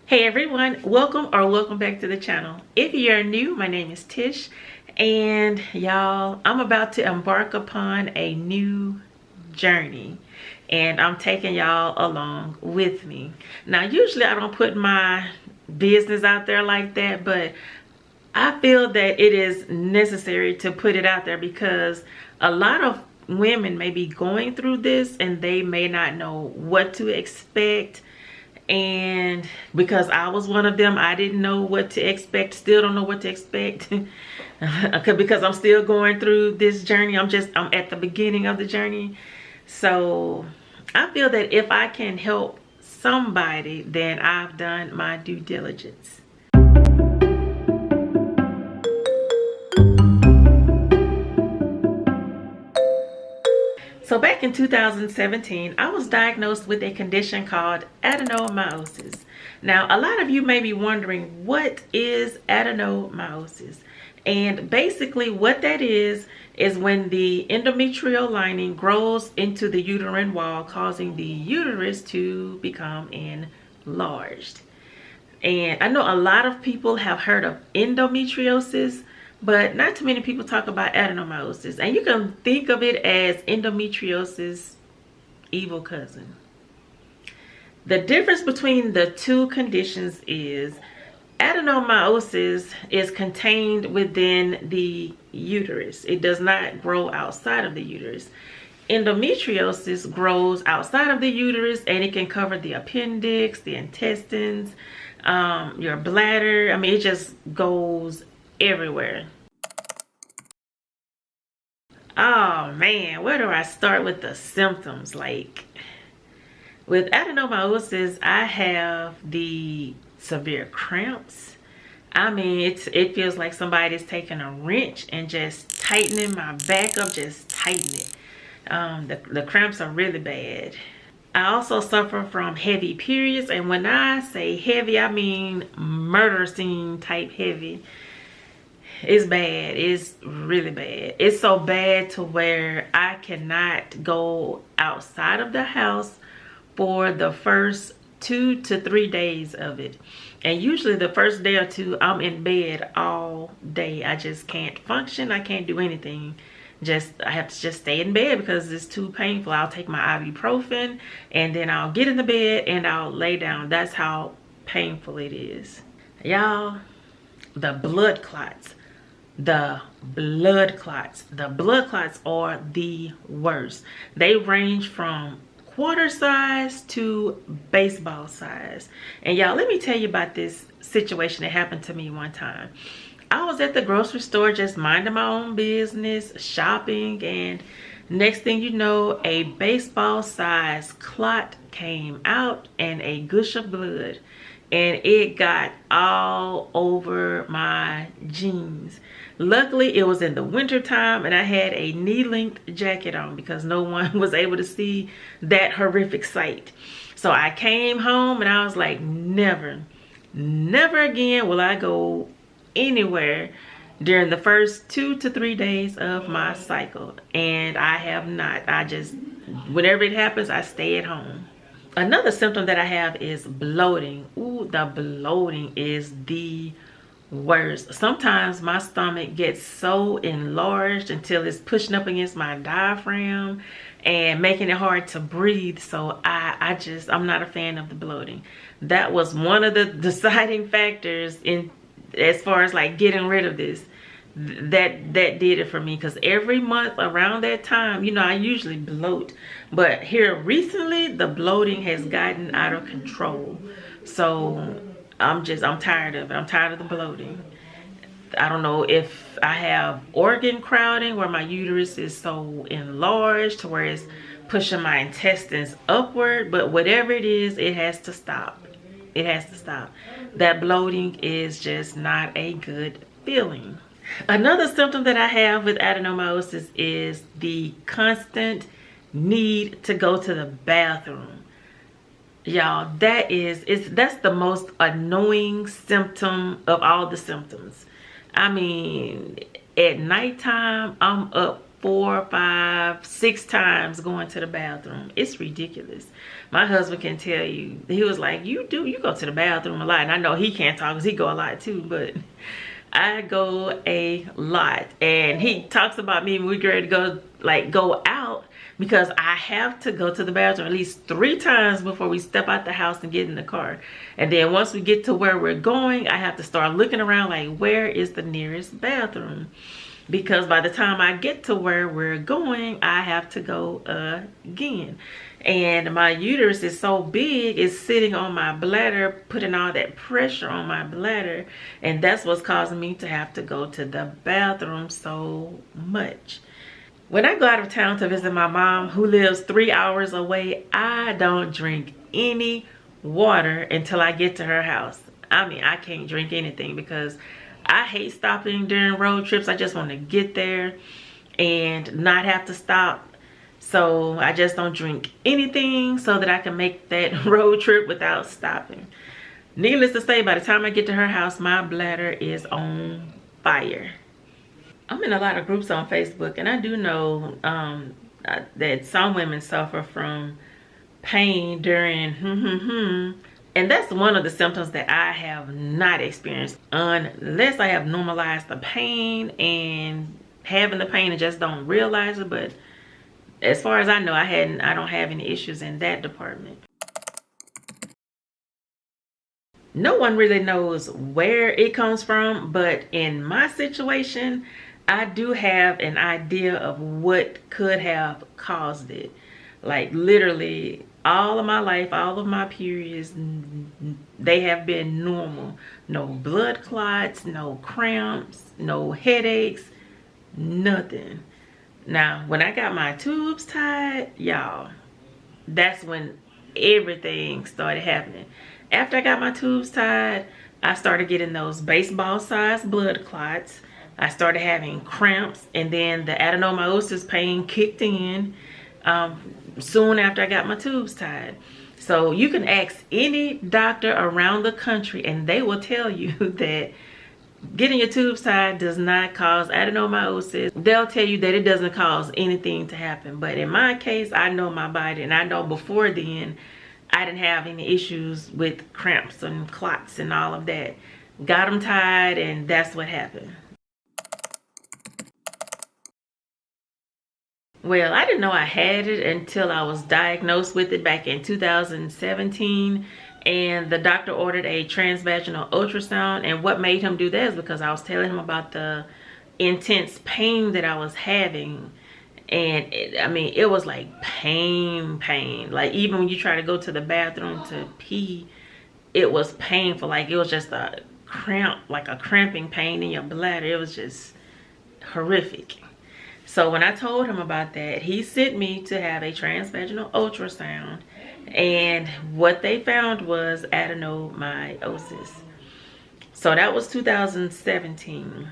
Hey everyone, welcome back to the channel. If you're new, my name is Tish, and y'all, I'm about to embark upon a new journey, and I'm taking y'all along with me. Now, usually I don't put my business out there like that, but I feel that it is necessary to put it out there because a lot of women may be going through this and they may not know what to expect. And because I was one of them, I didn't know what to expect. Still don't know what to expect because I'm still going through this journey. I'm at the beginning of the journey. So I feel that if I can help somebody, then I've done my due diligence. So back in 2017, I was diagnosed with a condition called adenomyosis. Now, a lot of you may be wondering, what is adenomyosis? And basically what that is when the endometrial lining grows into the uterine wall, causing the uterus to become enlarged. And I know a lot of people have heard of endometriosis, but not too many people talk about adenomyosis. And you can think of it as endometriosis' evil cousin. The difference between the two conditions is adenomyosis is contained within the uterus. It does not grow outside of the uterus. Endometriosis grows outside of the uterus, and it can cover the appendix, the intestines, your bladder. I mean, it just goes everywhere. Oh man, where do I start with the symptoms? Like with adenomyosis, I have the severe cramps. I mean, it feels like somebody's taking a wrench and just tightening my back up, just tighten it. The cramps are really bad. I also suffer from heavy periods, and when I say heavy, I mean murder scene type heavy. It's bad. It's really bad. It's so bad to where I cannot go outside of the house for the first 2 to 3 days of it. And usually the first day or two, I'm in bed all day. I just can't function. I can't do anything. I have to just stay in bed because it's too painful. I'll take my ibuprofen and then I'll get in the bed and I'll lay down. That's how painful it is. Y'all, the blood clots. The blood clots are the worst. They range from quarter size to baseball size. And y'all, let me tell you about this situation that happened to me one time. I was at the grocery store just minding my own business, shopping, and next thing you know, a baseball size clot came out and a gush of blood, and it got all over my jeans. Luckily, it was in the winter time and I had a knee-length jacket on because no one was able to see that horrific sight. So I came home and I was like, never again will I go anywhere during the first 2 to 3 days of my cycle. And I have not. Whenever it happens, I stay at home. Another symptom that I have is bloating. Ooh, the bloating is the worst. Sometimes my stomach gets so enlarged until it's pushing up against my diaphragm and making it hard to breathe. So I'm not a fan of the bloating. That was one of the deciding factors in as far as like getting rid of this. That did it for me, because every month around that time, you know, I usually bloat, but here recently the bloating has gotten out of control. So I'm tired of it. I'm tired of the bloating. I don't know if I have organ crowding where my uterus is so enlarged to where it's pushing my intestines upward, but whatever it is, it has to stop. It has to stop. That bloating is just not a good feeling. Another symptom that I have with adenomyosis is the constant need to go to the bathroom. Y'all, that's the most annoying symptom of all the symptoms. I mean, at nighttime, I'm up 4, 5, 6 times going to the bathroom. It's ridiculous. My husband can tell you, he was like, you go to the bathroom a lot. And I know he can't talk because he go a lot too, but I go a lot. And he talks about me when we get ready to go out, because I have to go to the bathroom at least 3 times before we step out the house and get in the car. And then once we get to where we're going, I have to start looking around like, where is the nearest bathroom? Because by the time I get to where we're going, I have to go again. And my uterus is so big, it's sitting on my bladder, putting all that pressure on my bladder. And that's what's causing me to have to go to the bathroom so much. When I go out of town to visit my mom, who lives 3 hours away, I don't drink any water until I get to her house. I mean, I can't drink anything because I hate stopping during road trips. I just want to get there and not have to stop. So I just don't drink anything so that I can make that road trip without stopping. Needless to say, by the time I get to her house, my bladder is on fire. I'm in a lot of groups on Facebook, and I do know that some women suffer from pain during and that's one of the symptoms that I have not experienced unless I have normalized the pain and having the pain and just don't realize it. But as far as I know, I don't have any issues in that department. No one really knows where it comes from, but in my situation, I do have an idea of what could have caused it. Like literally all of my life, all of my periods, they have been normal. No blood clots, no cramps, no headaches, nothing. Now, when I got my tubes tied, y'all, that's when everything started happening. After I got my tubes tied, I started getting those baseball-sized blood clots. I started having cramps, and then the adenomyosis pain kicked in soon after I got my tubes tied. So you can ask any doctor around the country, and they will tell you that getting your tubes tied does not cause adenomyosis. They'll tell you that it doesn't cause anything to happen. But in my case, I know my body, and I know before then, I didn't have any issues with cramps and clots and all of that. Got them tied, and that's what happened. Well, I didn't know I had it until I was diagnosed with it back in 2017. And the doctor ordered a transvaginal ultrasound. And what made him do that is because I was telling him about the intense pain that I was having. And it was like pain. Like even when you try to go to the bathroom to pee, it was painful. Like it was just a cramp, like a cramping pain in your bladder. It was just horrific. So when I told him about that, he sent me to have a transvaginal ultrasound. And what they found was adenomyosis. So that was 2017.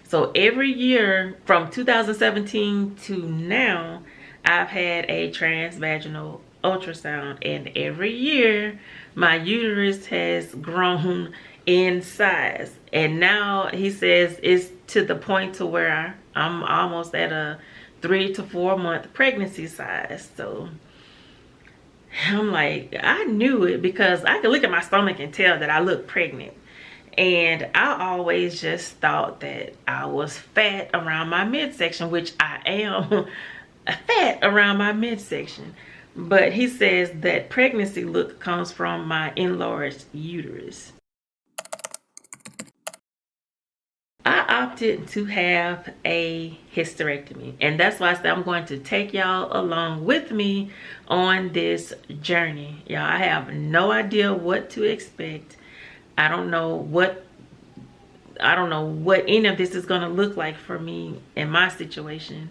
So every year from 2017 to now, I've had a transvaginal ultrasound. And every year, my uterus has grown in size. And now he says it's to the point to where I'm almost at a 3 to 4 month pregnancy size. So I'm like, I knew it because I could look at my stomach and tell that I look pregnant. And I always just thought that I was fat around my midsection, which I am fat around my midsection. But he says that pregnancy look comes from my enlarged uterus. I opted to have a hysterectomy, and that's why I said I'm going to take y'all along with me on this journey. Y'all, I have no idea what to expect. I don't know what any of this is going to look like for me in my situation,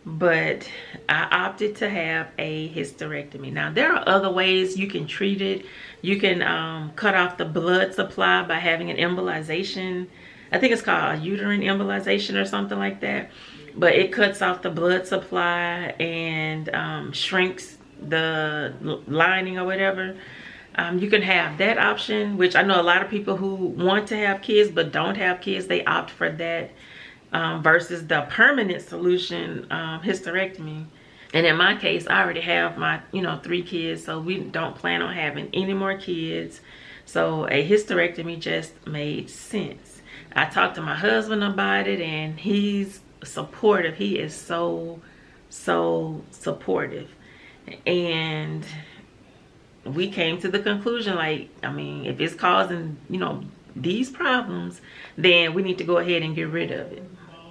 but I opted to have a hysterectomy. Now, there are other ways you can treat it. You can cut off the blood supply by having an embolization. I think it's called a uterine embolization or something like that. But it cuts off the blood supply and shrinks the lining or whatever. You can have that option, which I know a lot of people who want to have kids but don't have kids, they opt for that versus the permanent solution, hysterectomy. And in my case, I already have my, 3 kids, so we don't plan on having any more kids. So a hysterectomy just made sense. I talked to my husband about it, and he's supportive. He is so supportive. And we came to the conclusion, like, I mean, if it's causing, these problems, then we need to go ahead and get rid of it.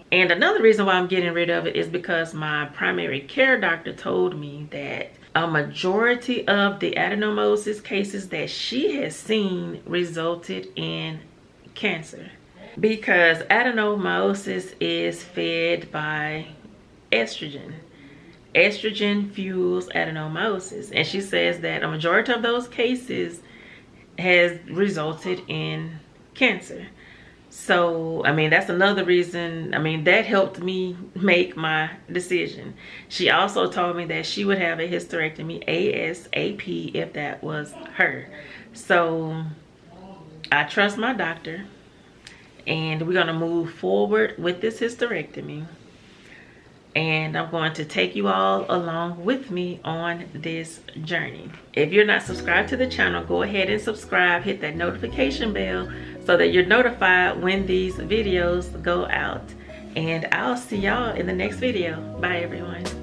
And another reason why I'm getting rid of it is because my primary care doctor told me that a majority of the adenomyosis cases that she has seen resulted in cancer, because adenomyosis is fed by estrogen. Estrogen fuels adenomyosis, and she says that a majority of those cases has resulted in cancer. So, I mean, that's another reason. I mean, that helped me make my decision. She also told me that she would have a hysterectomy ASAP if that was her. So, I trust my doctor, and we're going to move forward with this hysterectomy. And I'm going to take you all along with me on this journey. If you're not subscribed to the channel, go ahead and subscribe. Hit that notification bell so that you're notified when these videos go out. And I'll see y'all in the next video. Bye, everyone.